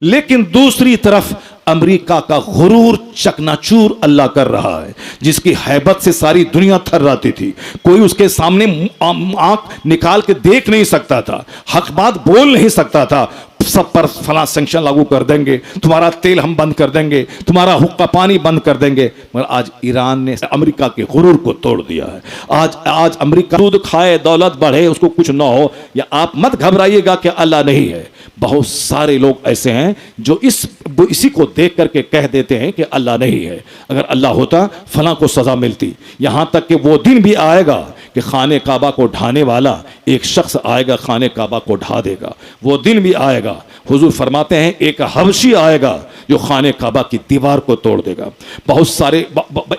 लेकिन दूसरी तरफ अमेरिका का गुरूर चकनाचूर अल्लाह कर रहा है, जिसकी हैबत से सारी दुनिया थर्राती थी। कोई उसके सामने आंख निकाल के देख नहीं सकता था, हक बात बोल नहीं सकता था। सब पर फला सैंक्शन लागू कर देंगे, तुम्हारा तेल हम बंद कर देंगे, तुम्हारा हुक्का पानी बंद कर देंगे। मगर आज ईरान ने अमेरिका के गुरूर को तोड़ दिया है। आज अमेरिका दूध खाए, दौलत बढ़े, उसको कुछ ना हो, या आप मत घबराइएगा कि अल्लाह नहीं है। बहुत सारे लोग ऐसे हैं जो इसी को देख करके कह देते हैं कि अल्लाह नहीं है। अगर अल्लाह होता फला को सजा मिलती। यहां तक कि वो दिन भी आएगा कि खाने काबा को ढाने वाला एक शख्स आएगा, खाने काबा को ढा देगा। वो दिन भी आएगा। हुजूर फरमाते हैं एक हबशी आएगा जो खाने काबा की दीवार को तोड़ देगा। बहुत सारे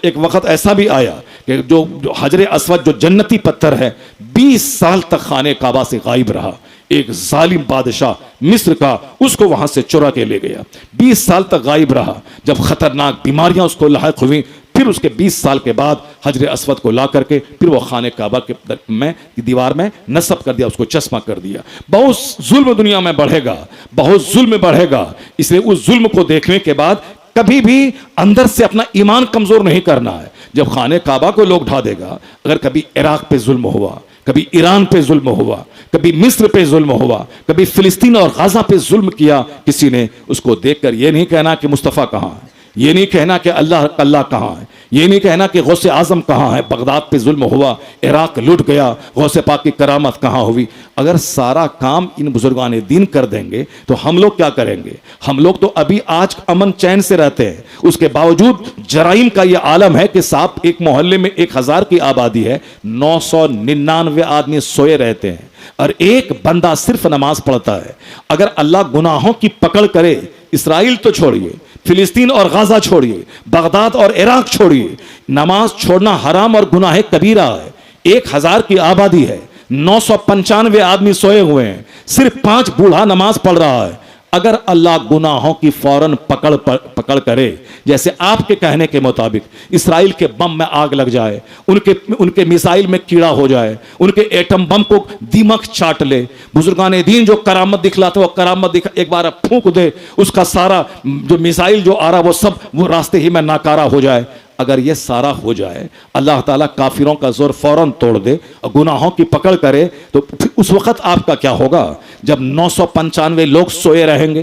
एक वक्त ऐसा भी आया कि जो हजरे अस्वद जो जन्नती पत्थर है 20 साल तक खाने काबा से गायब रहा। एक जालिम बादशाह मिस्र का उसको वहां से चुरा के ले गया। 20 साल तक गायब रहा। जब खतरनाक बीमारियां उसको लायक हुई, फिर उसके 20 साल के बाद हजरे अस्वद को ला करके फिर वो खाने काबा के दीवार में नस्ब कर दिया, उसको चश्मा कर दिया। बहुत जुल्म दुनिया में बढ़ेगा, बहुत जुल्म बढ़ेगा। इसलिए उस जुल्म को देखने के बाद कभी भी अंदर से अपना ईमान कमजोर नहीं करना है। जब खाने काबा को लोग ढा देगा, अगर कभी इराक पे जुल्म हुआ, कभी ईरान पे जुल्म हुआ, कभी मिस्र पे जुल्म हुआ, कभी फिलिस्तीन और गाजा पे जुल्म किया किसी ने, उसको देखकर यह नहीं कहना कि मुस्तफ़ा कहाँ है, ये नहीं कहना कि अल्लाह कहाँ है, ये नहीं कहना कि गौसे आजम कहाँ है। बगदाद पे जुल्म हुआ, इराक लुट गया, गौसे पाक की करामत कहाँ हुई। अगर सारा काम इन बुजुर्गान दीन कर देंगे तो हम लोग क्या करेंगे? हम लोग तो अभी आज अमन चैन से रहते हैं, उसके बावजूद जराइम का यह आलम है कि साहब एक मोहल्ले में 1000 की आबादी है, 999 आदमी सोए रहते हैं और एक बंदा सिर्फ नमाज पढ़ता है। अगर अल्लाह गुनाहों की पकड़ करे, इसराइल तो छोड़िए, फिलिस्तीन और गाजा छोड़िए, बगदाद और इराक छोड़िए, नमाज छोड़ना हराम और गुनाह कबीरा है। 1000 की आबादी है, 995 आदमी सोए हुए हैं, सिर्फ 5 बूढ़ा नमाज पढ़ रहा है। अगर अल्लाह गुनाहों की फौरन पकड़ करे, जैसे आपके कहने के मुताबिक इसराइल के बम में आग लग जाए, उनके मिसाइल में कीड़ा हो जाए, उनके एटम बम को दीमक चाट ले, बुजुर्गान दीन जो करामत दिखलाते वो करामत एक बार फूंक दे, उसका सारा जो मिसाइल जो आ रहा वो सब वो रास्ते ही में नाकारा हो जाए। अगर ये सारा हो जाए, अल्लाह ताला काफिरों का जोर फौरन तोड़ दे और गुनाहों की पकड़ करे, तो फिर उस वक्त आपका क्या होगा? जब 995 लोग सोए रहेंगे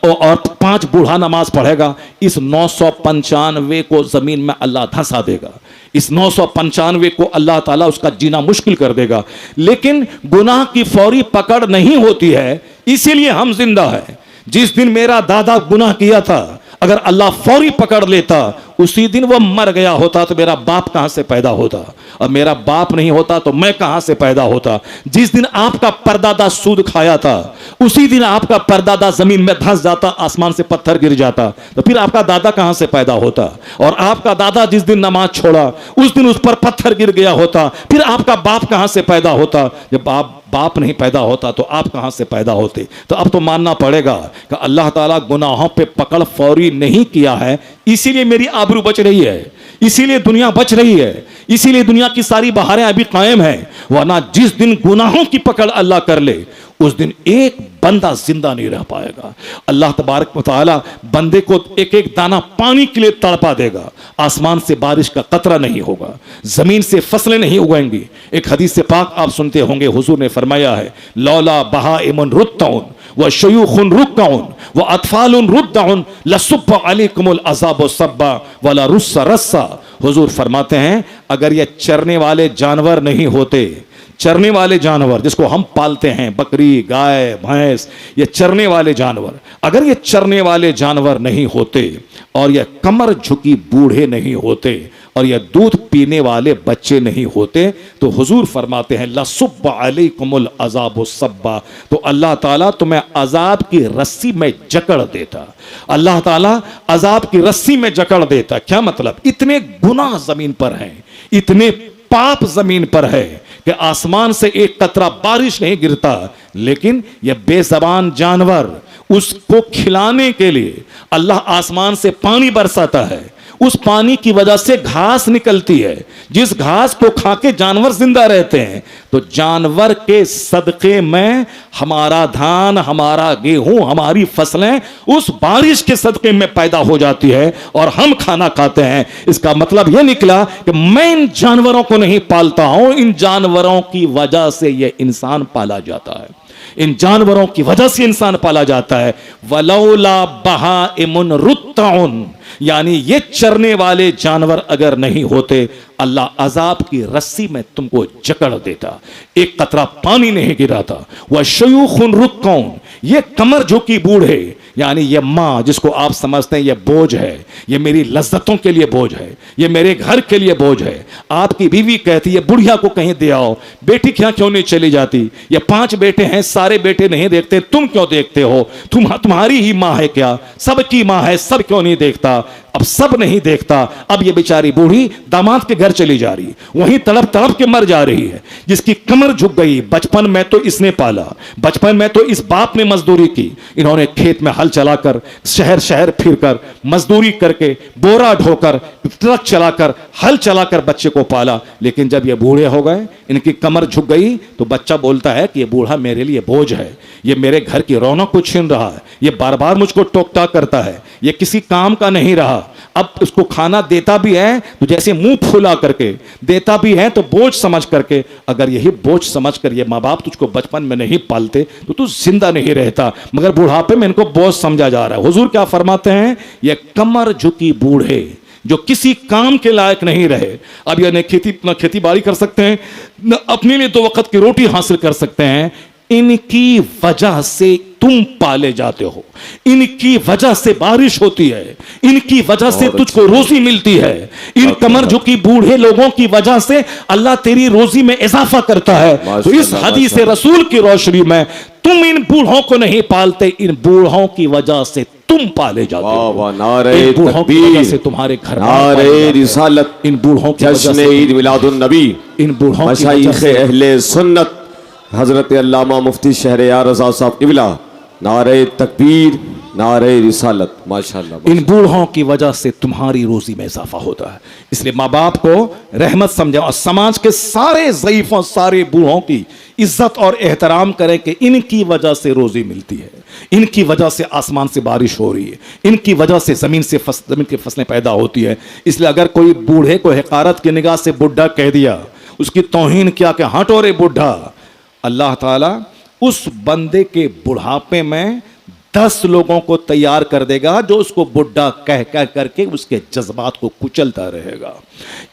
और 5 बूढ़ा नमाज पढ़ेगा, इस 995 को जमीन में अल्लाह धंसा देगा। इस 995 को अल्लाह ताला उसका जीना मुश्किल कर देगा। लेकिन गुनाह की फौरी पकड़ नहीं होती है, इसीलिए हम जिंदा है। जिस दिन मेरा दादा गुनाह किया था, अगर अल्लाह फौरी पकड़ लेता, उसी दिन वो मर गया होता तो मेरा बाप कहां से पैदा होता, और मेरा बाप नहीं होता तो मैं कहां से पैदा होता। जिस दिन आपका परदादा सूद खाया था, उसी दिन आपका परदादा जमीन में धंस जाता, आसमान से पत्थर गिर जाता, तो फिर आपका दादा कहां से पैदा होता। और आपका दादा जिस दिन नमाज छोड़ा, उस दिन उस पर पत्थर गिर गया होता, फिर आपका बाप कहां से पैदा होता। जब बाप नहीं पैदा होता तो आप कहां से पैदा होते। तो अब तो मानना पड़ेगा कि अल्लाह ताला गुनाहों पे पकड़ फौरी नहीं किया है, इसीलिए मेरी आबरू बच रही है, इसीलिए दुनिया बच रही है, इसीलिए दुनिया की सारी बहारें अभी कायम हैं। वरना जिस दिन गुनाहों की पकड़ अल्लाह कर ले, उस दिन एक बंदा जिंदा नहीं रह पाएगा। अल्लाह तबारक व तआला बंदे को एक एक दाना पानी के लिए तड़पा देगा। आसमान से बारिश का कतरा नहीं होगा, जमीन से फसलें नहीं उगेंगी। एक हदीस से पाक आप सुनते होंगे, हुजूर ने फरमाया है, लौला बहाइमुन रुत्तउन व शयूखुन रुक्कउन व अतफालुन रुद्दउन लसुब्ब अलैकुमुल अज़ाबु सब्बा वला रुस्सा रस्सा। हुजूर फरमाते हैं, अगर ये चरने वाले जानवर नहीं होते, चरने वाले जानवर जिसको हम पालते हैं, बकरी, गाय, भैंस, ये चरने वाले जानवर, अगर ये चरने वाले जानवर नहीं होते और ये कमर झुकी बूढ़े नहीं होते और ये दूध पीने वाले बच्चे नहीं होते, तो हुजूर फरमाते हैं लसुब्ब अलैकुमुल अज़ाबु सब्बा, तो अल्लाह ताला तुम्हें अजाब की रस्सी में जकड़ देता। अल्लाह ताला अजाब की रस्सी में जकड़ देता। क्या मतलब? इतने गुनाह जमीन पर हैं, इतने पाप जमीन पर है कि आसमान से एक कतरा बारिश नहीं गिरता, लेकिन यह बेज़बान जानवर, उसको खिलाने के लिए अल्लाह आसमान से पानी बरसाता है, उस पानी की वजह से घास निकलती है, जिस घास को खा के जानवर जिंदा रहते हैं। तो जानवर के सदके में हमारा धान, हमारा गेहूं, हमारी फसलें उस बारिश के सदके में पैदा हो जाती है और हम खाना खाते हैं। इसका मतलब यह निकला कि मैं इन जानवरों को नहीं पालता हूं, इन जानवरों की वजह से यह इंसान पाला जाता है, इन जानवरों की वजह से इंसान पाला जाता है। वलौला बहाइमुन रुत्तउन, यानी ये चरने वाले जानवर अगर नहीं होते, अल्लाह अजाब की रस्सी में तुमको जकड़ देता, एक कतरा पानी नहीं गिराता। वह शयूखुन रुक्कौन, ये कमर झुकी बूढ़े, यानी ये माँ जिसको आप समझते हैं ये बोझ है, ये मेरी लज्जतों के लिए बोझ है, ये मेरे घर के लिए बोझ है। आपकी बीवी कहती है बुढ़िया को कहीं दे आओ, बेटी क्या क्यों नहीं चली जाती? ये 5 बेटे हैं, सारे बेटे नहीं देखते, तुम क्यों देखते हो? तुम्हारी ही माँ है क्या? सबकी माँ है, सब क्यों नहीं देखता? अब सब नहीं देखता, अब ये बेचारी बूढ़ी दामाद के घर चली जा रही, वहीं तड़प तड़प के मर जा रही है, जिसकी कमर झुक गई। बचपन में तो इसने पाला, बचपन में तो इस बाप ने मजदूरी की, इन्होंने खेत में हल चलाकर, शहर शहर फिरकर, मजदूरी करके, बोरा ढोकर, ट्रक चलाकर, हल चलाकर बच्चे को पाला। लेकिन जब ये बूढ़े हो गए, इनकी कमर झुक गई, तो बच्चा बोलता है कि ये बूढ़ा मेरे लिए बोझ है, ये मेरे घर की रौनक को छीन रहा है, ये बार बार मुझको टोकता करता है, ये किसी काम का नहीं रहा। अब उसको खाना देता भी है तो जैसे मुंह फुला करके देता भी है, तो बोझ समझ करके। अगर यही बोझ समझ कर ये माँ बाप तुझको बचपन में नहीं पालते तो तू जिंदा नहीं रहता, मगर बुढ़ापे में इनको बोझ समझा जा रहा है। हुजूर क्या फरमाते हैं? ये कमर झुकी बूढ़े जो किसी काम के लायक नहीं रहे, अब ये न खेती बाड़ी कर सकते हैं, न अपने लिए 2 वक्त की रोटी हासिल कर सकते हैं, इनकी वजह से तुम पाले जाते हो, इनकी वजह से बारिश होती है, इनकी वजह से तुझको रोजी मिलती है, इन कमर झुकी बूढ़े लोगों की वजह से अल्लाह तेरी रोजी में इजाफा करता है। तो इस हदीस रसूल की रोशनी में तुम इन बूढ़ों को नहीं पालते, इन बूढ़ों की वजह से तुम पाले जाते हो, इन बूढ़ों की वजह से तुम्हारे घर, नारे रिसालत, इन बूढ़ों की वजह से ईद मिलादुन नबी, इन बूढ़ों की मशाइख अहले सुन्नत हजरत अल्लामा मुफ्ती शहर यार रज़ा साहब क़िबला, नारे तकबीर, नारे रिसालत, माशाअल्लाह। इन बूढ़ों की वजह से तुम्हारी रोजी में इजाफा होता है। इसलिए माँ बाप को रहमत समझे और समाज के सारे ज़ईफ़ों, सारे बूढ़ों की इज्जत और एहतराम करें कि इनकी वजह से रोजी मिलती है, इनकी वजह से आसमान से बारिश हो रही है, इनकी वजह से ज़मीन की फसलें पैदा होती है। इसलिए अगर कोई बूढ़े को हक़ारत की निगाह से बुढ़ा कह दिया, उसकी तौहीन किया कि हटो रे बुढ़ा, अल्लाह ताला उस बंदे के बुढ़ापे में 10 लोगों को तैयार कर देगा जो उसको बुढ़ा कह कह करके उसके जज्बात को कुचलता रहेगा।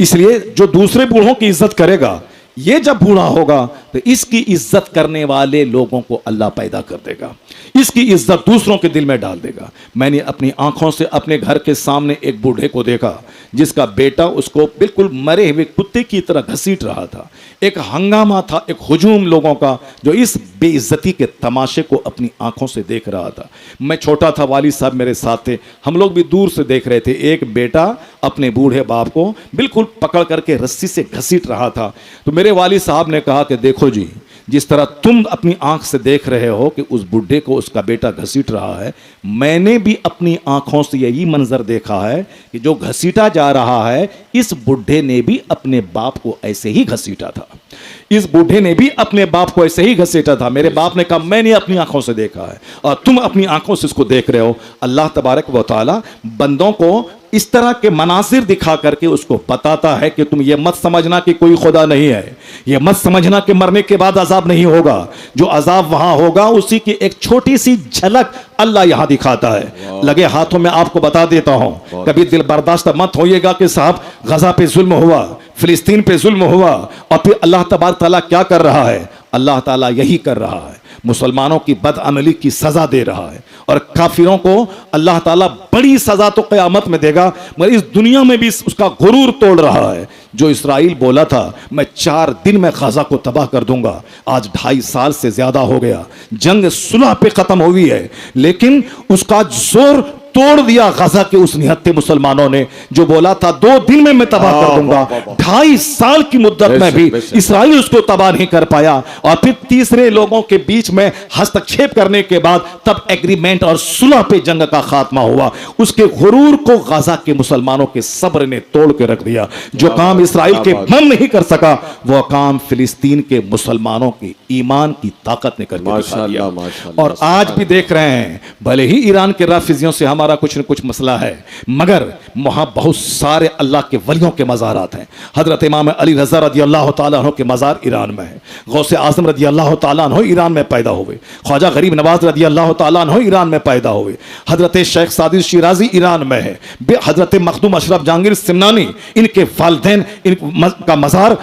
इसलिए जो दूसरे बूढ़ों की इज्जत करेगा, ये जब बूढ़ा होगा तो इसकी इज्जत करने वाले लोगों को अल्लाह पैदा कर देगा, इसकी इज्जत दूसरों के दिल में डाल देगा। मैंने अपनी आंखों से अपने घर के सामने एक बूढ़े को देखा जिसका बेटा उसको बिल्कुल मरे हुए कुत्ते की तरह घसीट रहा था। एक हंगामा था, एक हुजूम लोगों का जो इस बेइज्जती के तमाशे को अपनी आंखों से देख रहा था। मैं छोटा था, वालिद साहब मेरे साथ थे, हम लोग भी दूर से देख रहे थे। एक बेटा अपने बूढ़े बाप को बिल्कुल पकड़ करके रस्सी से घसीट रहा था। तो मेरे वालिद साहब ने कहा कि देखो जी, जिस तरह तुम अपनी आंख से देख रहे हो कि उस बुढ़े को उसका बेटा घसीट रहा है, मैंने भी अपनी आंखों से यही मंजर देखा है कि जो घसीटा जा रहा है, इस बुढ़े ने भी अपने बाप को ऐसे ही घसीटा था, इस बूढ़े ने भी अपने बाप को ऐसे ही घसीटा था। मेरे बाप ने कहा मैंने अपनी आंखों से देखा है और तुम अपनी आंखों से इसको देख रहे हो। अल्लाह तबारक व तआला बंदों को इस तरह के मनासिर दिखा करके उसको बताता है कि तुम ये मत समझना कि कोई खुदा नहीं है, ये मत समझना कि मरने के बाद अजाब नहीं होगा, जो अजाब वहां होगा उसी की एक छोटी सी झलक अल्लाह यहां दिखाता है। लगे हाथों में आपको बता देता हूं, कभी दिल बर्दाश्त मत होइएगा कि साहब गजा पे जुल्म हुआ, फिलिस्तीन पे जुल्म हुआ और फिर अल्लाह तबारक तआला क्या कर रहा है? अल्लाह ताला यही कर रहा है, मुसलमानों की बदअमली की सजा दे रहा है और काफिरों को अल्लाह ताला बड़ी सजा तो क़यामत में देगा, मगर इस दुनिया में भी उसका गुरूर तोड़ रहा है। जो इसराइल बोला था मैं 4 दिन में गजा को तबाह कर दूंगा, आज 2.5 साल से ज्यादा हो गया, जंग सुलह पे खत्म हुई है, लेकिन उसका जोर तोड़ दिया गजा के उस निहत्थे मुसलमानों ने जो बोला था 2 दिन में मैं तबाह कर दूंगा। 2.5 साल की मुद्दत में भी इसराइल उसको तबाह नहीं कर पाया, और फिर तीसरे लोगों के बीच में हस्तक्षेप करने के बाद तब एग्रीमेंट और सुलह पे जंग का खात्मा हुआ। उसके गुरूर को गजा के मुसलमानों के सब्र ने तोड़ के रख दिया। जो काम इसराइल के बम नहीं कर सका वो काम फिलिस्तीन के मुसलमानों की ईमान की ताकत ने करके दिखा दिया। और आज भी देख रहे हैं, भले ही ईरान के राफिजियों से हमारा कुछ न कुछ मसला है, मगर वहां बहुत सारे अल्लाह के वलियों के मज़ारात हैं। हजरत इमाम अली रज़ा रज़ी अल्लाह तआला अन्हु के मज़ार ईरान में है। गौसे आज़म रज़ी अल्लाह तआला अन्हु ईरान में पैदा हुए। ख्वाजा गरीब नवाज रज़ी अल्लाह तआला अन्हु ईरान में पैदा हुए। हजरत शेख सादी शिराजी ईरान में है। हजरत मखदूम अशरफ जहांगीर सिमनानी, इनके वालिदैन इनका मज़ार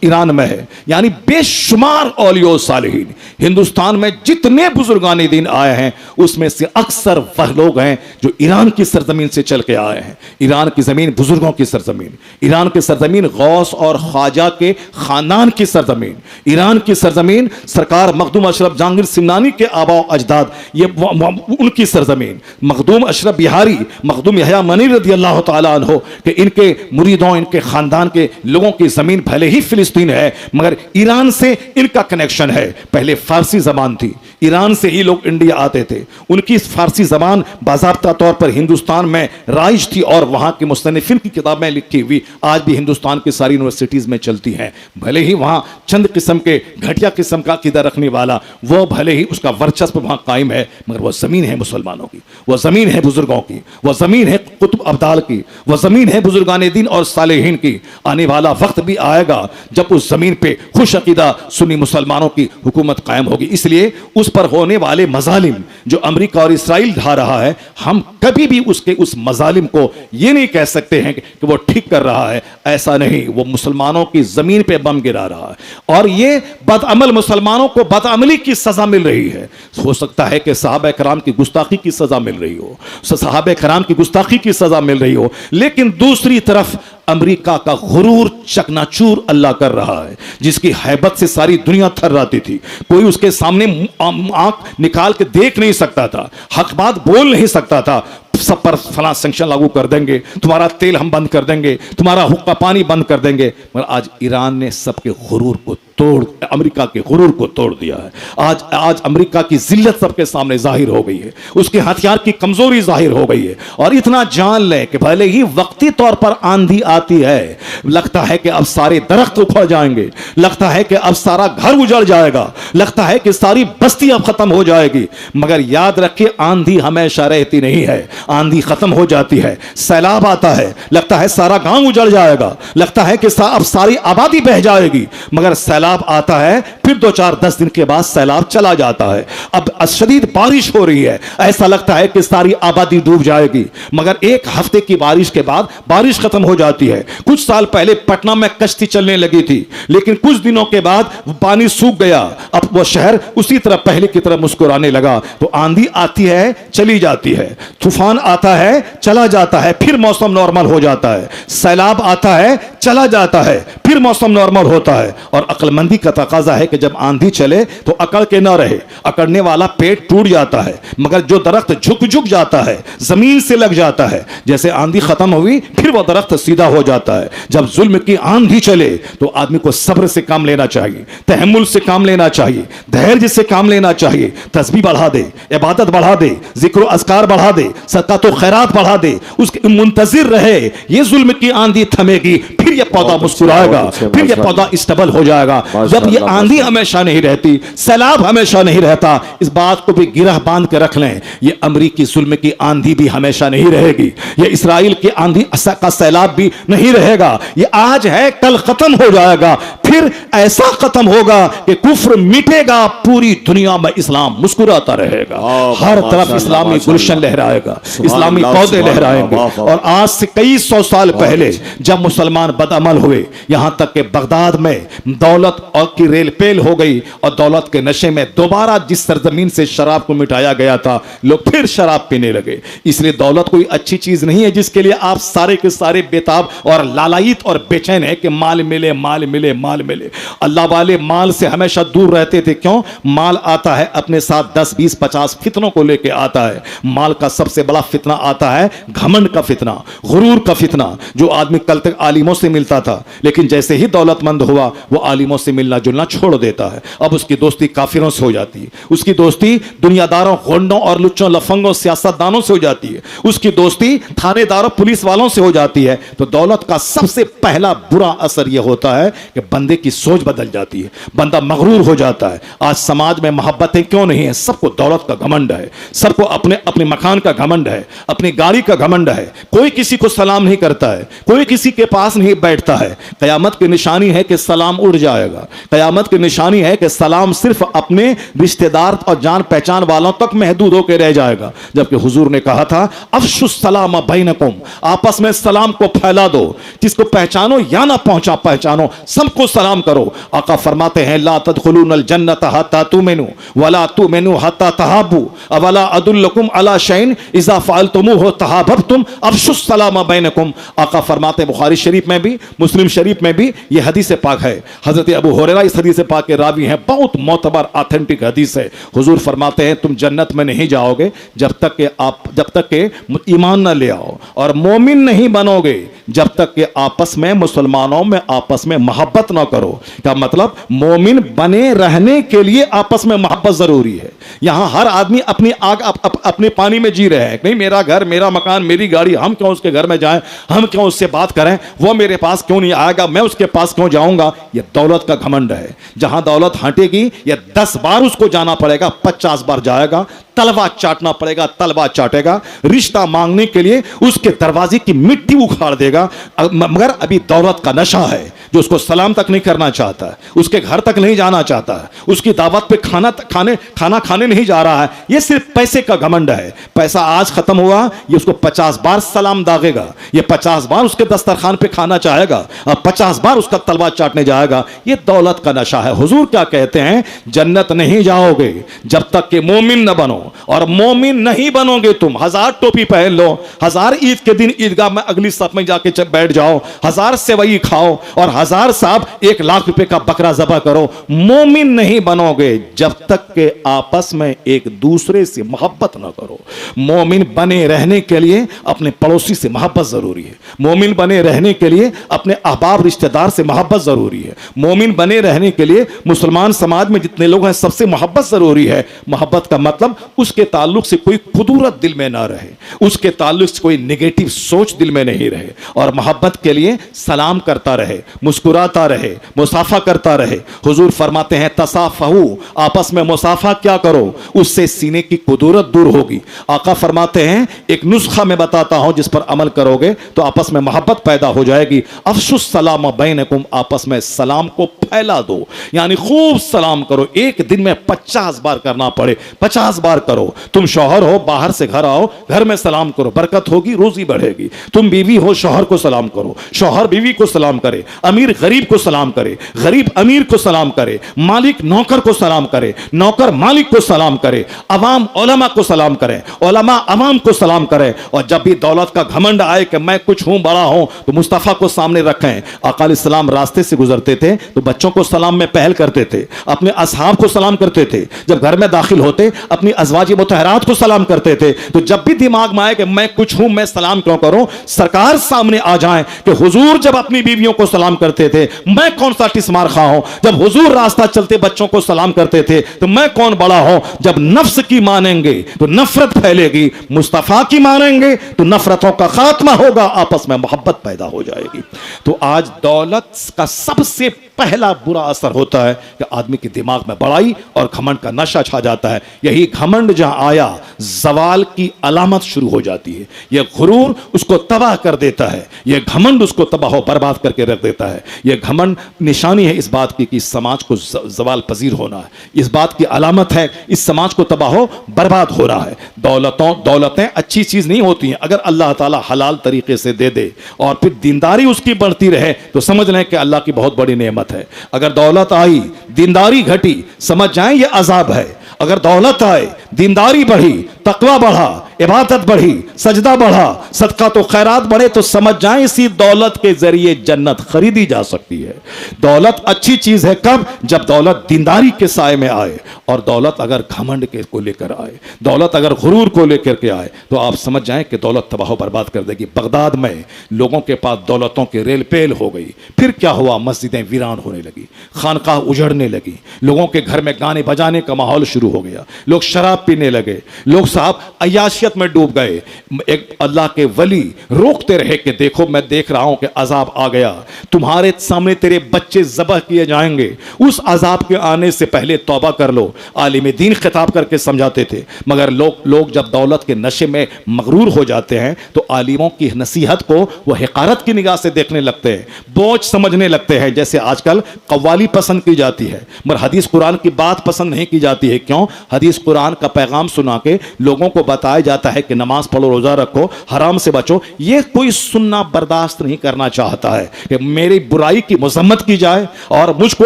ईरान में है। यानी बेशुमार औलिया सालिहीन हिंदुस्तान में जितने बुजुर्गान दीन आए हैं उसमें से अक्सर वह लोग हैं जो ईरान की सरजमीन से चल के आए हैं। ईरान की जमीन बुजुर्गों की सरजमीन, ईरान की सरजमीन गौस और ख्वाजा के खानदान की सरजमीन, ईरान की सरजमीन सरकार मखदूम अशरफ जहांगीर सिमनानी के आबा अजदाद, ये उनकी सरजमीन। मखदूम अशरफ बिहारी, मखदूम यहया मनी रज़ी अल्लाह तआला अन्हु कि इनके मुरीदों, इनके खानदान के लोगों की जमीन भले ही फिलिस्तीन है मगर ईरान से इनका कनेक्शन है। पहले फारसी जबान थी, ईरान से ही लोग इंडिया आते थे। उनकी फारसी जबान बाज़ाब्ता तौर पर हिंदुस्तान में राइज थी और वहाँ के मुस्तनिफिन की किताबें लिखी हुई आज भी हिंदुस्तान की सारी यूनिवर्सिटीज़ में चलती हैं। भले ही वहाँ चंद किस्म के घटिया किस्म का अकीदा रखने वाला वो भले ही उसका वर्चस्व वहाँ कायम है, मगर वह ज़मीन है मुसलमानों की, वह ज़मीन है बुजुर्गों की, वह ज़मीन है कुतुब अब्दाल की, वह ज़मीन है बुजुर्गान दीन और सालेहीन की। आने वाला वक्त भी आएगा जब उस ज़मीन पर खुश अकीदा सुन्नी मुसलमानों की हुकूमत कायम होगी। इसलिए उस पर होने वाले मजालिम जो अमेरिका और इसराइल ढा रहा है, हम कभी भी उसके उस मजालिम को ये नहीं कह सकते हैं कि वो ठीक कर रहा है। ऐसा नहीं, वो मुसलमानों की जमीन पे बम गिरा रहा है और ये बदअमल मुसलमानों को बदअमली की सजा मिल रही है। हो सकता है कि सहाबा कराम की गुस्ताखी की सजा मिल रही हो, सहाबा कराम की गुस्ताखी की सजा मिल रही हो, लेकिन दूसरी तरफ अमेरिका का गुरूर चकनाचूर अल्लाह कर रहा है, जिसकी हैबत से सारी दुनिया थर्राती थी। कोई उसके सामने आंख निकाल के देख नहीं सकता था, हक बात बोल नहीं सकता था। सब पर फला सैंक्शन लागू कर देंगे, तुम्हारा तेल हम बंद कर देंगे, तुम्हारा हुक्का पानी बंद कर देंगे। मगर आज ईरान ने सबके गुरूर को तोड़, अमेरिका के गुरूर को तोड़ दिया है। आज अमेरिका की जिल्लत सबके सामने जाहिर हो गई है, उसके हथियार की कमजोरी जाहिर हो गई है। और इतना जान ले कि भले ही वक्ती तौर पर आंधी आती है, लगता है कि अब सारे दरख्त उखड़ जाएंगे, लगता है कि अब सारा घर उजड़ जाएगा, लगता है कि सारी बस्ती अब खत्म हो जाएगी, मगर याद रखिए आंधी हमेशा रहती नहीं है। आंधी खत्म हो जाती है, सैलाब आता है, लगता है सारा गांव उजड़ जाएगा, लगता है कि अब सारी आबादी बह जाएगी, मगर सैलाब आता है, फिर 2-4-10 दिन के बाद सैलाब चला जाता है। अब शदीद बारिश हो रही है, ऐसा लगता है कि सारी आबादी डूब जाएगी, मगर 1 हफ्ते की बारिश के बाद बारिश खत्म हो जाती है। कुछ साल पहले पटना में कश्ती चलने लगी थी, लेकिन कुछ दिनों के बाद पानी सूख गया, अब वह शहर उसी तरह पहले की तरह मुस्कुराने लगा। तो आंधी आती है, चली जाती है, तूफान आता है, चला जाता है, फिर मौसम नॉर्मल हो जाता है, सैलाब आता है, चला जाता है, फिर मौसम नॉर्मल होता है। और अक्लमंदी का तकाजा है कि जब आंधी चले तो अकड़ के ना रहे, अकड़ने वाला पेड़ टूट जाता है, मगर जो दरख्त झुक जाता है, जमीन से लग जाता है, जैसे आंधी खत्म हुई फिर वह दरख्त सीधा हो जाता है। जब जुल्म की आंधी चले तो आदमी को सब्र से काम लेना चाहिए, तहम्मुल से काम लेना चाहिए, धैर्य से काम लेना चाहिए, तस्बीह बढ़ा दे, इबादत बढ़ा दे, जिक्र अस्कार बढ़ा दे, सदका तो खैरात बढ़ा दे, उसके मुंतजिर रहे। ये जुल्म की आंधी थमेगी, फिर यह पौधा मुस्कुराएगा, फिर यह पौधा स्टेबल हो जाएगा। जब ये आंधी हमेशा नहीं रहती, सैलाब हमेशा नहीं रहता, इस बात को भी गिरह बांध के रख लें, ये अमरीकी जुल्म की आंधी भी हमेशा नहीं रहेगी, ये इसराइल की आंधी का सैलाब भी नहीं रहेगा। ये आज है, कल खत्म हो जाएगा, फिर ऐसा खत्म होगा कि कुफ्र मिटेगा, पूरी दुनिया में इस्लाम मुस्कुराता रहेगा, हर तरफ इस्लामी गुलशन लहराएगा, इस्लामी पौधे लहराएंगे। और आज से कई 100 साल पहले जब मुसलमान बदअमल हुए, यहां तक कि बगदाद में दौलत और की रेल पेल हो गई और दौलत के नशे में दोबारा जिस सरजमीन से शराब को मिटाया गया था लोग फिर शराब पीने लगे। इसलिए दौलत कोई अच्छी चीज नहीं है जिसके लिए आप सारे के सारे बेताब और लालायित और बेचैन है कि माल मिले माल मिले माल मिले। अल्लाह वाले माल से हमेशा दूर रहते थे। क्यों? माल आता है अपने साथ 10 20 50 फितनों को लेके आता है। माल का सबसे बड़ा फितना आता है घमंड का फितना, गुरूर का फितना। जो आदमी कल तक आलिमों से मिलता था लेकिन जैसे ही दौलतमंद हुआ वो आलिमों से मिलना जुलना छोड़ देता है। अब उसकी दोस्ती काफिरों से हो जाती है, उसकी दोस्ती दुनियादारों गोंडों और लुच्चों लफंगों सियासतदानों से हो जाती है, उसकी दोस्ती थानेदारों पुलिस वालों से हो जाती है। तो दौलत का सबसे पहला बुरा असर यह होता है कि बंदे की सोच बदल जाती है, बंदा मगरूर हो जाता है। आज समाज में मोहब्बतें क्यों नहीं है? सबको दौलत का घमंड है, सबको अपने अपने मकान का घमंड है, अपनी गाड़ी का घमंड है। कोई किसी को सलाम नहीं करता है, कोई किसी के पास नहीं बैठता है। कयामत की निशानी है कि सलाम उड़ जाएगा। कयामत की निशानी है कि सलाम सिर्फ अपने रिश्तेदार और जान पहचान वालों तक महदूद होकर रह जाएगा। जबकि हुजूर ने कहा था अफशुस सलाम बैनकुम, आपस में सलाम को फैला दो, जिसको पहचानो या ना पहचानो सबको सलाम करो। आका फरमाते हैं ला तदखुलूनल जन्नत हत्ता तुमिनु वला तुमिनु हत्ता तहाबू अवला अदुल्लकुम अला शैइन इज़ा फअलतुमुहु तहाबबतुम अफशुस सलाम बैनकुम। आका फरमाते बुखारी शरीफ में भी मुस्लिम शरीफ में भी यह हदीस पाक है। हजरत अबू हुरैरा इस हदीस पाक के रावी हैं, बहुत मोतबर ऑथेंटिक हदीस है। हुजूर फरमाते हैं तुम जन्नत में नहीं जाओगे जब तक के ईमान न ले आओ, और मोमिन नहीं बनोगे जब तक के आपस में मुसलमानों में आपस में मोहब्बत ना करो। क्या मतलब? मोमिन बने रहने के लिए आपस में मोहब्बत जरूरी है। यहां हर आदमी अपनी आग अपने पानी में जी रहे हैं। नहीं मेरा घर मेरा मकान मेरी गाड़ी, हम क्यों उसके घर में जाएं, हम क्यों उससे बात करें, वो मेरे पास क्यों नहीं आएगा, मैं उसके पास क्यों जाऊंगा। यह दौलत का घमंड है। जहां दौलत हटेगी या 10 बार उसको जाना पड़ेगा, 50 बार जाएगा, तलवा चाटना पड़ेगा, तलवा चाटेगा, रिश्ता मांगने के लिए उसके दरवाजे की मिट्टी उखाड़ देगा। मगर अभी दौलत का नशा है जो उसको सलाम तक नहीं करना चाहता है, उसके घर तक नहीं जाना चाहता है, उसकी दावत पे खाना खाने नहीं जा रहा है। यह सिर्फ पैसे का घमंड है। पैसा आज खत्म हुआ ये उसको 50 बार सलाम दागेगा, ये 50 बार उसके दस्तरखान पे खाना चाहेगा और 50 बार उसका तलवा चाटने जाएगा। ये दौलत का नशा है। हुजूर क्या कहते हैं? जन्नत नहीं जाओगे जब तक कि मोमिन न बनो, और मोमिन नहीं बनोगे तुम 1000 टोपी पहन लो, 1000 ईद के दिन ईदगाह में अगली सफ में जाके बैठ जाओ, 1000 सेवई खाओ और 1000 साहब 1 लाख रुपए का बकरा ज़बह करो, मोमिन नहीं बनोगे जब तक के आपस में एक दूसरे से मोहब्बत ना करो। मोमिन बने रहने के लिए अपने पड़ोसी से मोहब्बत जरूरी है। मोमिन बने रहने के लिए अपने अहबाब रिश्तेदार से मोहब्बत जरूरी है। मोमिन बने रहने के लिए मुसलमान समाज में जितने लोग हैं सबसे मोहब्बत जरूरी है। मोहब्बत का मतलब उसके ताल्लुक से कोई खुदूरत दिल में ना रहे, उसके ताल्लुक से कोई नेगेटिव सोच दिल में नहीं रहे, और मोहब्बत के लिए सलाम करता रहे, मुस्कुराता रहे, मुसाफा करता रहे। हुजूर फरमाते हैं तसाफहू, आपस में मुसाफा क्या करो, उससे सीने की कुदूरत दूर होगी। आका फरमाते हैं एक नुस्खा मैं बताता हूं जिस पर अमल करोगे तो आपस में मोहब्बत पैदा हो जाएगी। अफशुस सलाम बैनकुम, आपस में सलाम को फैला दो, यानी खूब सलाम करो। एक दिन में 50 बार करना पड़े 50 बार करो। तुम शौहर हो, बाहर से घर आओ, घर में सलाम करो, बरकत होगी, रोजी बढ़ेगी। तुम बीवी हो, शौहर को सलाम करो, शौहर बीवी को सलाम करे, अमीर गरीब को सलाम करे, गरीब अमीर को सलाम करे, मालिक नौकर को सलाम करे, नौकर मालिक को सलाम करे, अवाम उलमा को सलाम करे, उलमा अवाम को सलाम करे। और जब भी दौलत का घमंड आए कि मैं कुछ हूं, बड़ा हूं, तो मुस्तफा को सामने रखें। आका अलैहिस्सलाम रास्ते से गुजरते थे तो बच्चों को सलाम में पहल करते थे, अपने असहाब को सलाम करते थे, जब घर में दाखिल होते अपनी अज़वाज मुतहरात को सलाम करते थे। तो जब भी दिमाग में आए कि मैं कुछ हूं, मैं सलाम क्यों करूं, सरकार सामने आ जाए कि हुजूर जब अपनी बीवियों को सलाम करते थे मैं कौन सा टिस्मार खा हूं, जब हुजूर रास्ता चलते बच्चों को सलाम करते थे तो मैं कौन बड़ा हूं। जब नफ्स की मानेंगे तो नफरत फैलेगी, मुस्तफा की मानेंगे तो नफरतों का खात्मा होगा, आपस में मोहब्बत पैदा हो जाएगी। तो आज दौलत का सबसे पहला बड़ा बुरा असर होता है कि आदमी के दिमाग में बड़ाई और घमंड का नशा छा जाता है। यही घमंड जहां आया, जवाल की अलामत शुरू हो जाती है। यह गुरूर उसको तबाह कर देता है, यह घमंड उसको तबाह बर्बाद करके रख देता है। यह घमंड निशानी है इस बात की कि इस समाज को जवाल पजीर होना है, इस बात की अलामत है इस समाज को तबाह बर्बाद हो रहा है। दौलतें अच्छी चीज नहीं होती हैं। अगर अल्लाह ताला हलाल तरीके से दे दे और फिर दीनदारी उसकी बढ़ती रहे तो समझ लें कि अल्लाह की बहुत बड़ी नेमत है। अगर दौलत आई, दीनदारी घटी, समझ जाएं ये अजाब है। अगर दौलत आए, दीनदारी बढ़ी, तकवा बढ़ा, इबादत बढ़ी, सजदा बढ़ा, सदका तो खैरात बढ़े, तो समझ जाएं इसी दौलत के जरिए जन्नत खरीदी जा सकती है। दौलत अच्छी चीज है कब? जब दौलत दीनदारी के साए में आए। और दौलत अगर घमंड के को लेकर आए, दौलत अगर गुरूर को लेकर के आए, तो आप समझ जाएं कि दौलत तबाह बर्बाद कर देगी। बगदाद में लोगों के पास दौलतों की रेल पेल हो गई। फिर क्या हुआ? मस्जिदें वीरान होने लगी, खानकाह उजड़ने लगी, लोगों के घर में गाने बजाने का माहौल शुरू हो गया, लोग शराब पीने लगे, लोग साहब अय्याशियत में डूब गए। एक अल्लाह के वली रोकते रहे कि देखो मैं देख रहा हूं कि अजाब आ गया, तुम्हारे सामने तेरे बच्चे ज़बह किए जाएंगे, उस अजाब के आने से पहले तौबा कर लो। आलिम दीन खिताब करके समझाते थे। मगर लोग जब दौलत के नशे में मगरूर हो जाते हैं तो आलिमों की नसीहत को वो हिकारत की निगाह से देखने लगते हैं, बोझ समझने लगते हैं। जैसे आजकल कव्वाली पसंद की जाती है मगर हदीस कुरान की बात पसंद नहीं की जाती है। क्यों? हदीस कुरान का पैगाम सुना के लोगों को बताया जाता है कि नमाज पढ़ो, रोजा रखो, हराम से बचो। ये कोई सुनना बर्दाश्त नहीं करना चाहता है कि मेरी बुराई की मजम्मत की जाए और मुझको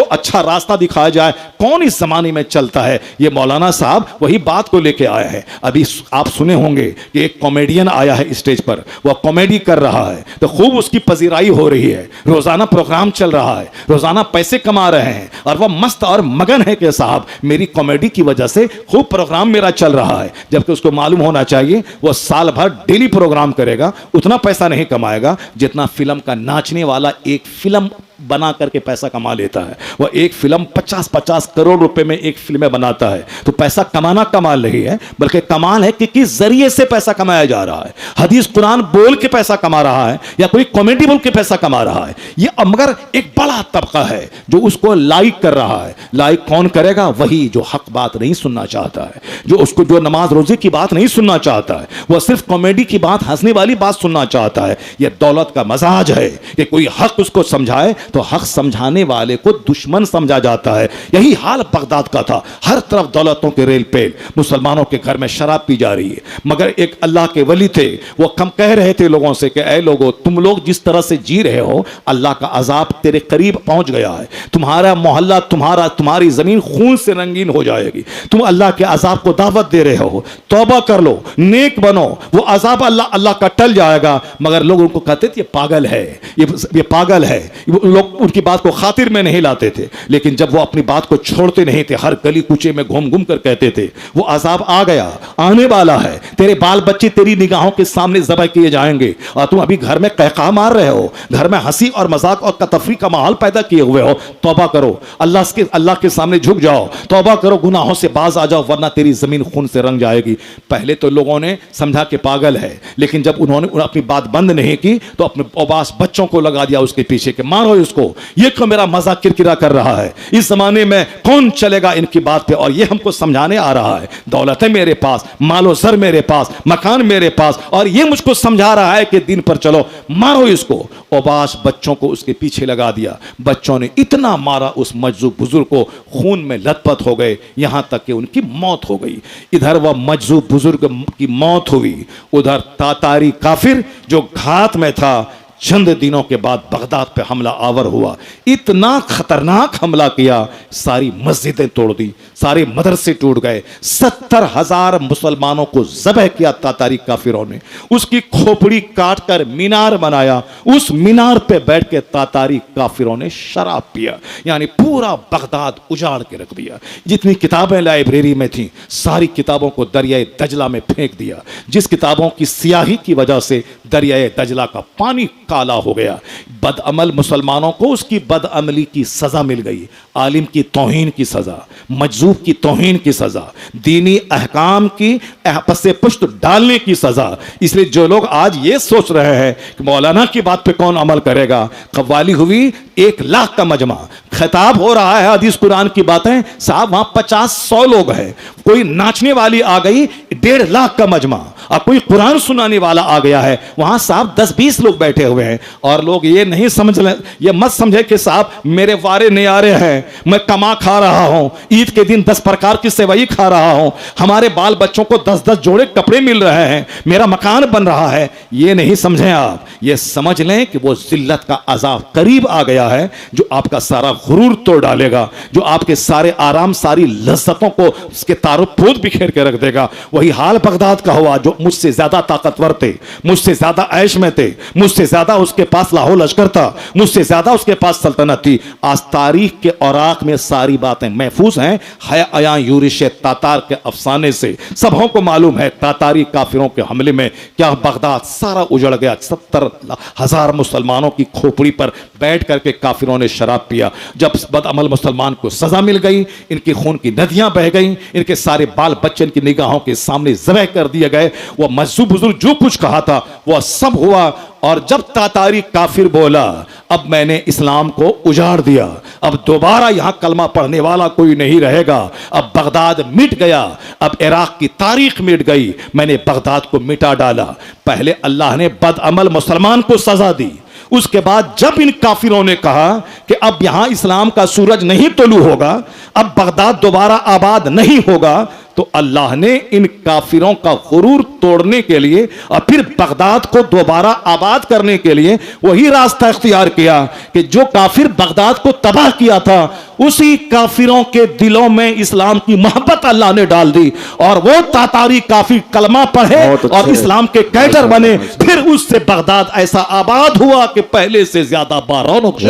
अच्छा रास्ता दिखाया जाए। कौन इस जमाने में चलता है? ये मौलाना साहब वही बात को लेके आया है। अभी आप सुने होंगे कि एक कॉमेडियन आया है स्टेज पर, वह कॉमेडी कर रहा है तो खूब उसकी पजीराई हो रही है, रोजाना प्रोग्राम चल रहा है, रोजाना पैसे कमा रहे हैं और वह मस्त और मगन है कि साहब मेरी कॉमेडी की वजह से खूब प्रोग्राम मेरा चल रहा है। जबकि उसको मालूम होना चाहिए वह साल भर डेली प्रोग्राम करेगा, उतना पैसा नहीं कमाएगा जितना फिल्म का नाचने वाला एक फिल्म बना करके पैसा कमा लेता है। वह एक फिल्म 50-50 करोड़ रुपए में एक फिल्म बनाता है। तो पैसा कमाना कमाल नहीं है, बल्कि कमाल है कि किस जरिए से पैसा कमाया जा रहा है। हदीस कुरान बोल के पैसा कमा रहा है या कोई कॉमेडी बोल के पैसा कमा रहा है। यह मगर एक बड़ा तबका है जो उसको लाइक कर रहा है। लाइक कौन करेगा? वही जो हक बात नहीं सुनना चाहता है, जो नमाज रोजे की बात नहीं सुनना चाहता है, वह सिर्फ कॉमेडी की बात, हंसने वाली बात सुनना चाहता है। यह दौलत का मजाज है कि कोई हक उसको समझाए तो हक समझाने वाले को दुश्मन समझा जाता है। यही हाल बगदाद का था। हर तरफ दौलतों के रेल पेल, मुसलमानों के घर में शराब पी जा रही है। मगर एक अल्लाह के वली थे, वो कम कह रहे थे लोगों से कि ऐ लोगों, तुम लोग जिस तरह से जी रहे हो, अल्लाह का अजाब तेरे करीब पहुंच गया है। तुम्हारा मोहल्ला, तुम्हारी जमीन खून से रंगीन हो जाएगी। तुम अल्लाह के अजाब को दावत दे रहे हो, तौबा कर लो, नेक बनो, वो अजाब अल्लाह का टल जाएगा। मगर लोग उनको कहते थे ये पागल है, ये पागल है। लोग उनकी बात को खातिर में नहीं लाते थे। लेकिन जब वो अपनी बात को छोड़ते नहीं थे, हर गली कूचे में घूम घूम कर कहते थे वो अजाब आ गया, आने वाला है, तेरे बाल बच्चे तेरी निगाहों के सामने ज़बह किए जाएंगे और तुम अभी घर में कहका मार रहे हो, घर में हंसी और मजाक और तफरी का माहौल पैदा किए हुए हो। तौबा करो, अल्लाह के सामने झुक जाओ, तौबा करो, गुनाहों से बाज आ जाओ, वरना तेरी जमीन खून से रंग जाएगी। पहले तो लोगों ने समझा कि पागल है, लेकिन जब उन्होंने अपनी बात बंद नहीं की तो अपने ओबास बच्चों को लगा दिया उसके पीछे कि मारो इसको, ये क्यों मेरा मजाक किरकिरा कर रहा है, इस जमाने में कौन चलेगा इनकी बात पे। और ये हमको समझाने आ रहा है, दौलत है मेरे पास, मालो सर मेरे पास, मकान मेरे पास, और ये मुझको समझा रहा है कि दिन पर चलो, मारो इसको। ओबास बच्चों को उसके पीछे लगा दिया। बच्चों ने इतना मारा उस मजजूब बुजुर्ग को, खून में लथपथ हो गए, यहां तक कि उनकी मौत हो गई। इधर वह मजजूब बुजुर्ग की मौत हुई, उधर तातारी काफिर जो घात में था, चंद दिनों के बाद बगदाद पे हमला आवर हुआ। इतना खतरनाक हमला किया, सारी मस्जिदें तोड़ दी, सारे मदरसे टूट गए, 70,000 मुसलमानों को ज़बह किया तातारी काफिरों ने। उसकी खोपड़ी काट कर मीनार बनाया, उस मीनार पे बैठ के तातारी काफिरों ने शराब पिया, यानी पूरा बगदाद उजाड़ के रख दिया। जितनी किताबें लाइब्रेरी में थी, सारी किताबों को दरियाए दजला में फेंक दिया। जिस किताबों की स्याही की वजह से दरियाए दजला का पानी काला हो गया। बदअमल मुसलमानों को उसकी बदअमली की सज़ा मिल गई, आलिम की तौहीन की सज़ा, मजजूब की तौहीन की सज़ा, दीनी अहकाम की आपस से पुष्ट डालने की सज़ा। इसलिए जो लोग आज ये सोच रहे हैं कि मौलाना की बात पे कौन अमल करेगा, कव्वाली हुई 1,00,000 का मजमा, खिताब हो रहा है हदीस कुरान की बातें, साहब वहां 50-100 लोग हैं, कोई नाचने वाली आ गई 1,50,000 का मजमा, और कोई कुरान सुनाने वाला आ गया है, वहां साहब 10-20 लोग बैठे हुए हैं। और लोग ये नहीं समझ ले, ये मत समझे कि साहब मेरे वारे नियारे हैं, मैं कमा खा रहा हूं, ईद के दिन 10 प्रकार की सेवई खा रहा हूं, हमारे बाल बच्चों को 10-10 जोड़े कपड़े मिल रहे हैं, मेरा मकान बन रहा है। ये नहीं समझें आप, ये समझ लें कि वो जिल्लत का अजाब करीब आ गया है, जो आपका सारा गुरूर तोड़ डालेगा, जो आपके सारे आराम, सारी लज्जतों को उसके तारुपोत बिखेर के रख देगा। वही हाल बगदाद का हुआ, जो मुझसे ज्यादा ताकतवर थे, मुझसे ज्यादा ऐश में थे, मुझसे ज्यादा उसके पास लाहौल लश्कर था, मुझसे ज्यादा उसके पास सल्तनत थी। आज तारीख के औराक में सारी बातें महफूज हैं, है अयां यूरिश तातार के अफसाने से सबों को मालूम है तातारी काफिरों के हमले में क्या बगदाद सारा उजड़ गया। 70,000 मुसलमानों की खोपड़ी पर बैठ करके काफिरों ने शराब पिया। जब बदअमल मुसलमान को सजा मिल गई, इनके खून की नदियां बह गईं, इनके सारे बाल बच्चे इनकी निगाहों के सामने ज़बह कर दिए गए। वह मजजूब बुजुर्ग जो कुछ कहा था वह सब हुआ। और जब तातारी काफिर बोला, अब मैंने इस्लाम को उजाड़ दिया, अब दोबारा यहां कलमा पढ़ने वाला कोई नहीं रहेगा, अब बगदाद मिट गया, अब इराक की तारीख मिट गई, मैंने बगदाद को मिटा डाला। पहले अल्लाह ने बदअमल मुसलमान को सजा दी, उसके बाद जब इन काफिरों ने कहा कि अब यहां इस्लाम का सूरज नहीं तुलू होगा, अब बगदाद दोबारा आबाद नहीं होगा, तो अल्लाह ने इन काफिरों का गुरूर तोड़ने के लिए और फिर बगदाद को दोबारा आबाद करने के लिए वही रास्ता इख्तियार किया कि जो काफिर बगदाद को तबाह किया था, उसी काफिरों के दिलों में इस्लाम की मोहब्बत अल्लाह ने डाल दी, और वो तातारी काफिर कलमा पढ़े और इस्लाम के कैडर बने। फिर उससे बगदाद ऐसा आबाद हुआ कि पहले से ज्यादा बारौनक।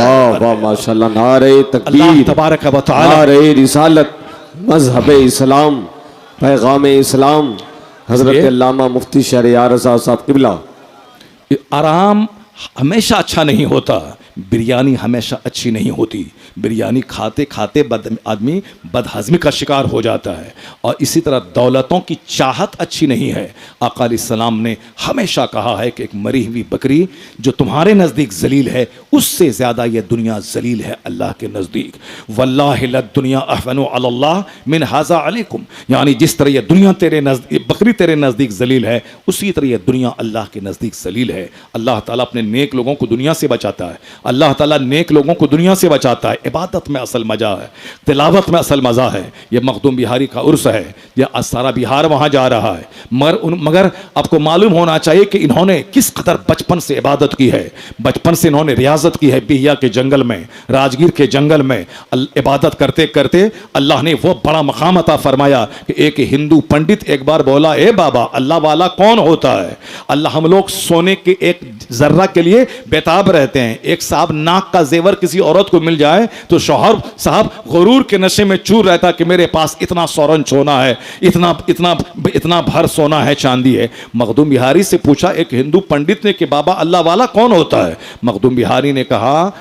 माशाअल्लाह, नारे तकबीर, तबारक व तआला, नारे रिसालत, मजहब इस्लाम, पैगाम इस्लाम, हजरत अल्लामा मुफ्ती शहरयार रज़ा साहब क़िबला। आराम हमेशा अच्छा नहीं होता, बिरयानी हमेशा अच्छी नहीं होती। बिरयानी खाते खाते आदमी बदहज़मी का शिकार हो जाता है, और इसी तरह दौलतों की चाहत अच्छी नहीं है। आका अलैहिस्सलाम ने हमेशा कहा है कि एक मरी हुई बकरी जो तुम्हारे नज़दीक जलील है, उससे ज़्यादा यह दुनिया जलील है अल्लाह के नज़दीक। वल्लाहि लद दुनिया अहवनु अलल्लाह मिन हाज़ा अलैकुम, यानी जिस तरह यह दुनिया तेरे नज़दीक, बकरी तेरे नज़दीक जलील है, उसी तरह यह दुनिया अल्लाह के नज़दीक जलील है। अल्लाह ताला अपने नेक लोगों को दुनिया से बचाता है, अल्लाह ताला नेक लोगों को दुनिया से बचाता है। इबादत में असल मजा है, तिलावत में असल मजा है। यह मखदूम बिहारी का उर्स है, यह सारा बिहार वहां जा रहा है। मगर आपको मालूम होना चाहिए कि इन्होंने किस कदर बचपन से इबादत की है। बचपन से इन्होंने रियाजत की है, बिहिया के जंगल में, राजगीर के जंगल में इबादत करते करते अल्लाह ने वो बड़ा मकाम अता फरमाया कि एक हिंदू पंडित एक बार बोला, ए बाबा, अल्लाह वाला कौन होता है? अल्लाह, हम लोग सोने के एक जर्रा के लिए बेताब रहते हैं। एक साहब नाक का जेवर किसी औरत को मिल जाए तो शौहर साहब गुरूर के नशे में चूर रहता कि मेरे पास इतना सौरन सोना है, इतना इतना इतना भर सोना है, चांदी है। मखदूम बिहारी से पूछा एक हिंदू पंडित ने कि बाबा अल्लाह वाला कौन होता है? मखदूम बिहारी ने कहा,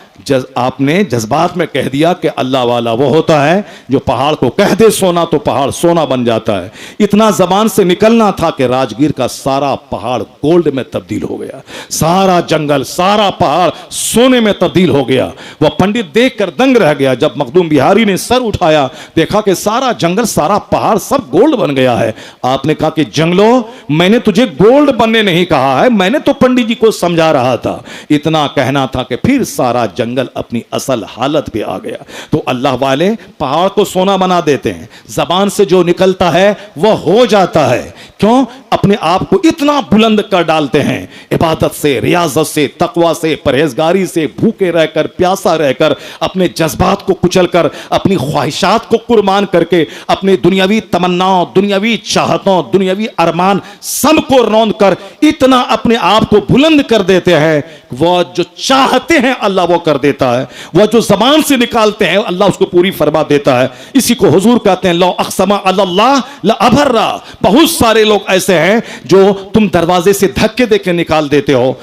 आपने जज्बात में कह दिया कि अल्लाह वाला वो होता है जो पहाड़ को कह दे सोना तो पहाड़ सोना बन जाता है। इतना जबान से निकलना था कि राजगीर का सारा पहाड़ गोल्ड में तब्दील हो गया, सारा जंगल, सारा पहाड़ सोने में तब्दील हो गया। वह पंडित देखकर दंग रह गया। जब मखदूम बिहारी ने सर उठाया, देखा कि सारा जंगल, सारा पहाड़ सब गोल्ड बन गया है। आपने कहा कि जंगलों, मैंने तुझे गोल्ड बनने नहीं कहा है, मैंने तो पंडित जी को समझा रहा था। इतना कहना था कि फिर सारा जंगल अपनी असल हालत पे आ गया। तो अल्लाह वाले पहाड़ को सोना बना देते हैं, जबान से जो निकलता है वह हो जाता है। क्यों? अपने आप को इतना बुलंद कर डालते हैं, इबादत से, रियाजत से, तकवा से, परहेजगारी से, भूखे रहकर, प्यासा रहकर, अपने जज्बात को कुचलकर, अपनी ख्वाहिशात को कुर्बान करके, अपने दुनियावी तमन्नाओं, दुनियावी चाहतों, दुनियावी अरमान सबको रौंद कर इतना अपने आप को बुलंद कर देते हैं। वह जो चाहते हैं अल्लाह वो कर देता है, वह जो जबान से निकालते हैं अल्लाह उसको पूरी फरमा देता है। इसी को हुजूर कहते हैं, लो अक़समा अल्लाह ला अबर्रा। बहुत सारे लोग ऐसे हैं जो तुम दरवाजे से धक्के देके निकाल देते हो,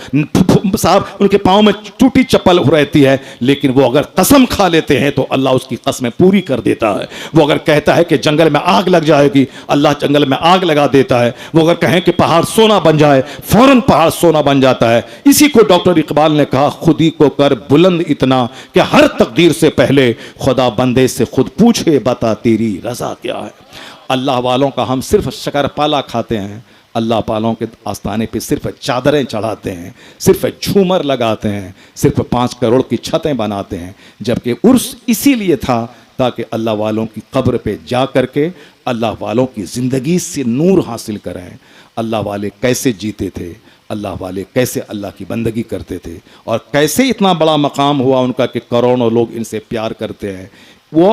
साहब उनके पांव में टूटी चप्पल रहती है, लेकिन वो अगर कसम खा लेते हैं तो अल्लाह उसकी कसमें पूरी कर देता है। वो अगर कहता है कि जंगल में आग लग जाएगी, अल्लाह जंगल में आग लगा देता है। वो अगर कहें कि पहाड़ सोना बन जाए, फौरन पहाड़ सोना बन जाता है। इसी को डॉक्टर इकबाल ने कहा, खुदी को कर बुलंद इतना कि हर तकदीर से पहले खुदा बंदे से खुद पूछे बता तेरी रजा क्या है। अल्लाह वालों का हम सिर्फ शक्करपाला खाते हैं, अल्लाह पालों के आस्थाने पे सिर्फ चादरें चढ़ाते हैं, सिर्फ झूमर लगाते हैं, सिर्फ 5 करोड़ की छतें बनाते हैं, जबकि उर्स इसीलिए था ताकि अल्लाह वालों की कब्र पे जा करके अल्लाह वालों की ज़िंदगी से नूर हासिल करें। अल्लाह वाले कैसे जीते थे, अल्लाह वाले कैसे अल्लाह की बंदगी करते थे, और कैसे इतना बड़ा मकाम हुआ उनका कि करोड़ों लोग इनसे प्यार करते हैं। वो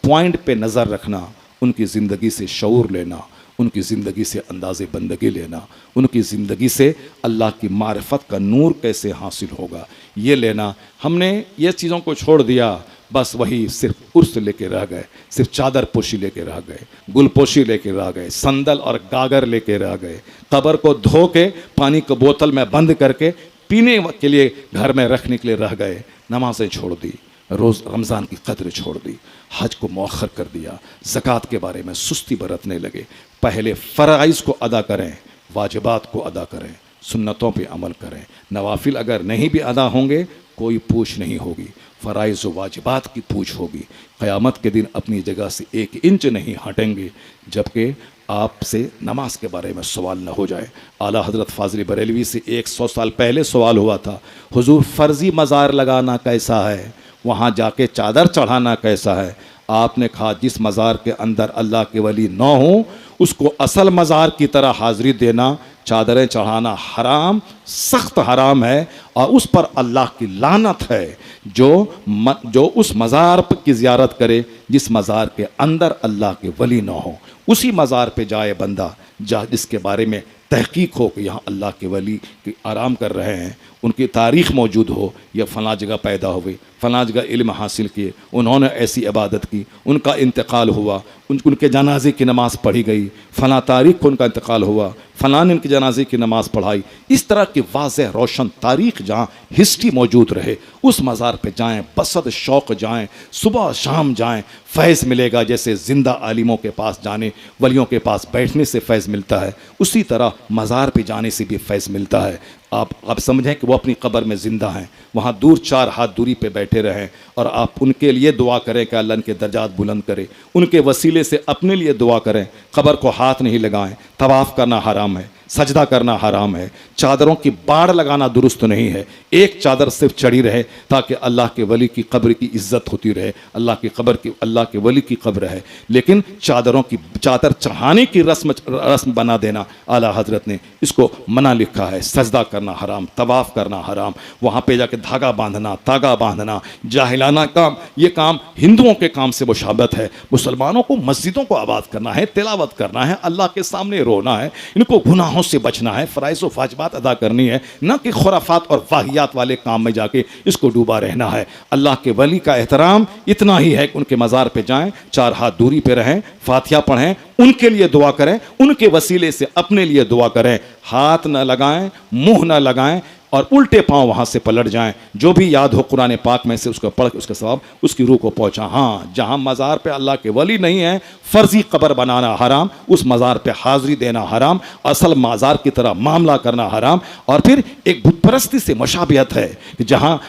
पॉइंट पे नज़र रखना, उनकी ज़िंदगी से शऊर लेना, उनकी ज़िंदगी से अंदाज़े बंदगी लेना, उनकी ज़िंदगी से अल्लाह की मारिफत का नूर कैसे हासिल होगा ये लेना। हमने ये चीज़ों को छोड़ दिया, बस वही सिर्फ उर्स लेके रह गए, सिर्फ चादर पोशी लेके रह गए, गुलपोशी लेके रह गए, संदल और गागर लेके रह गए, कब्र को धो के पानी को बोतल में बंद करके पीने के लिए घर में रखने के लिए रह गए, नमाज़ें छोड़ दी, रोज़ रमज़ान की कदर छोड़ दी, हज को मौखर कर दिया, ज़कात के बारे में सुस्ती बरतने लगे। पहले फ़राइज़ को अदा करें, वाजिबात को अदा करें, सुन्नतों पे अमल करें। नवाफिल अगर नहीं भी अदा होंगे कोई पूछ नहीं होगी, फ़राइज़ व वाजिबात की पूछ होगी। क़यामत के दिन अपनी जगह से 1 इंच नहीं हटेंगे जबकि आपसे नमाज के बारे में सवाल न हो जाए। आला हज़रत फ़ाज़िल बरेलवी से 100 साल पहले सवाल हुआ था, हुज़ूर फ़र्ज़ी मज़ार लगाना कैसा है, वहाँ जाके चादर चढ़ाना कैसा है। आपने कहा जिस मज़ार के अंदर अल्लाह के वली न हो उसको असल मज़ार की तरह हाज़िरी देना, चादरें चढ़ाना हराम, सख्त हराम है, और उस पर अल्लाह की लानत है जो उस मज़ार की ज़ियारत करे जिस मज़ार के अंदर अल्लाह के वली न हो। उसी मज़ार पे जाए बंदा जिसके बारे में तहकीक हो कि यहाँ अल्लाह के वली की आराम कर रहे हैं, उनकी तारीख़ मौजूद हो, या फ़लाँ जगह पैदा हुए, फ़लाँ जगह इल्म हासिल किए, उन्होंने ऐसी इबादत की, उनका इंतकाल हुआ, उनके जनाजे की नमाज़ पढ़ी गई, फ़लाँ तारीख़ को उनका इंतकाल हुआ, फ़लाँ ने उनके जनाजे की नमाज़ पढ़ाई। इस तरह की वाज़ेह रोशन तारीख़ जहाँ हिस्ट्री मौजूद रहे उस मज़ार पे जाएँ, बसद शौक़ जाएँ, सुबह शाम जाएँ, फैज़ मिलेगा। जैसे ज़िंदा आलिमों के पास जाने, वलियों के पास बैठने से फैज़ मिलता है, उसी तरह मज़ार पे जाने से भी फैज़ मिलता है। आप समझें कि वो अपनी कब्र में ज़िंदा हैं, वहाँ दूर 4 हाथ दूरी पे बैठे रहें, और आप उनके लिए दुआ करें कि अल्लाह उनके दर्जात बुलंद करे, उनके वसीले से अपने लिए दुआ करें। कब्र को हाथ नहीं लगाएं, तवाफ़ करना हराम है, सजदा करना हराम है, चादरों की बाड़ लगाना दुरुस्त नहीं है। एक चादर सिर्फ चढ़ी रहे ताकि अल्लाह के वली की कब्र की इज्जत होती रहे, अल्लाह के वली की कब्र है। लेकिन चादर चढ़ाने की रस्म बना देना, आला हज़रत ने इसको मना लिखा है। सजदा करना हराम, तवाफ़ करना हराम, वहाँ पे जाके धागा बांधना, तागा बांधना जाहिलाना काम, ये काम हिंदुओं के काम से मुशाबत है। मुसलमानों को मस्जिदों को आबाद करना है, तिलावत करना है, अल्लाह के सामने रोना है, इनको गुनाहों से बचना है, फ़राइज़ व वाजिबात अदा करनी है, न कि खुराफात और वाहियात वाले काम में जाके इसको डूबा रहना है। अल्लाह के वली का एहतराम इतना ही है कि उनके मज़ार पे जाएं, 4 हाथ दूरी पे रहें, फातिहा पढ़ें, उनके लिए दुआ करें, उनके वसीले से अपने लिए दुआ करें, हाथ न लगाएं, मुंह न लगाएं, और उल्टे पांव वहाँ से पलट जाएं। जो भी याद हो कुरान पाक में से उसको पढ़ के उसका सवाब उसकी रूह को पहुँचा। हाँ, जहाँ मज़ार पे अल्लाह के वली नहीं है, फ़र्जी कब्र बनाना हराम, उस मज़ार पे हाज़िरी देना हराम, असल मज़ार की तरह मामला करना हराम। और फिर एक बुत परस्ती से मुशाबियत है कि जहाँ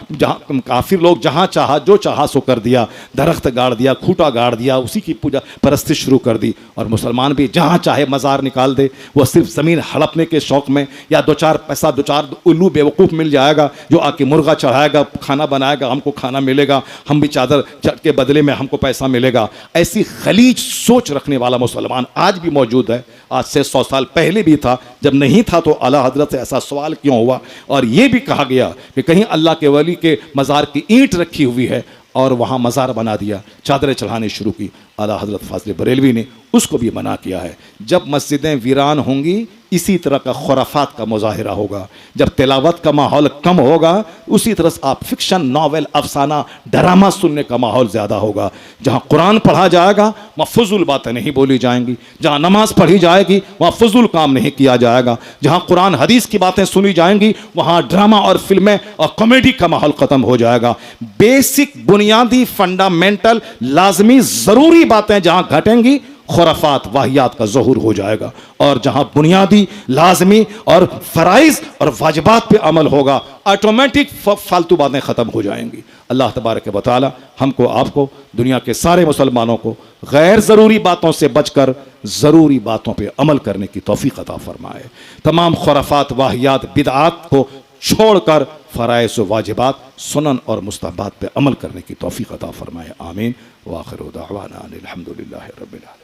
काफिर लोग जहाँ चाहा जो चाहा सो कर दिया, दरख्त गाड़ दिया, खूटा गाड़ दिया, उसी की पूजा परस्ती शुरू कर दी। और मुसलमान भी जहाँ चाहे मज़ार निकाल दे, वह सिर्फ ज़मीन हड़पने के शौक़ में, या 2-4 पैसा 2-4 उल्लू बेवकूफ़ मिल जाएगा जो आके मुर्गा चढ़ाएगा, खाना बनाएगा, हमको खाना मिलेगा, हम भी चादर के बदले में हमको पैसा मिलेगा। ऐसी खलीज सोच रखने वाला मुसलमान आज भी मौजूद है। आज से 100 साल पहले भी था, जब नहीं था तो आला हज़रत से ऐसा सवाल क्यों हुआ। और ये भी कहा गया कि कहीं अल्लाह के वली के मज़ार की ईंट रखी हुई है और वहाँ मज़ार बना दिया, चादरें चढ़ानी शुरू की। आला हज़रत फ़ाज़िल बरेलवी ने उसको भी मना किया है। जब मस्जिदें वीरान होंगी इसी तरह का खुराफात का मुजाहिरा होगा। जब तिलावत का माहौल कम होगा, उसी तरह से आप फिक्शन, नॉवेल, अफसाना, ड्रामा सुनने का माहौल ज़्यादा होगा। जहाँ कुरान पढ़ा जाएगा वहाँ फजूल बातें नहीं बोली जाएंगी, जहाँ नमाज पढ़ी जाएगी वहाँ फजूल काम नहीं किया जाएगा, जहाँ कुरान हदीस की बातें सुनी जाएंगी वहाँ ड्रामा और फिल्में और कॉमेडी का माहौल ख़त्म हो जाएगा। बेसिक, बुनियादी, फंडामेंटल, लाजमी, ज़रूरी बातें जहाँ घटेंगी, खुराफात, वाहियात का ज़हूर हो जाएगा। और जहां बुनियादी, लाजमी और फ़राइज़ और वाजिबात पे अमल होगा, ऑटोमेटिक फालतू बातें ख़त्म हो जाएंगी। अल्लाह तबारक व तआला हमको, आपको, दुनिया के सारे मुसलमानों को गैर ज़रूरी बातों से बचकर ज़रूरी बातों पे अमल करने की तौफीक अता फरमाए। तमाम खुराफात, वाहियात, बिदआत को छोड़कर फ़राइज़ व वाजिबात, सुनन और मुस्तहबात पे अमल करने की तौफीक अता फरमाए। आमीन। व आखिरु दाअवाना अनिल हम्दुलिल्लाहि रब्बिल आलमीन।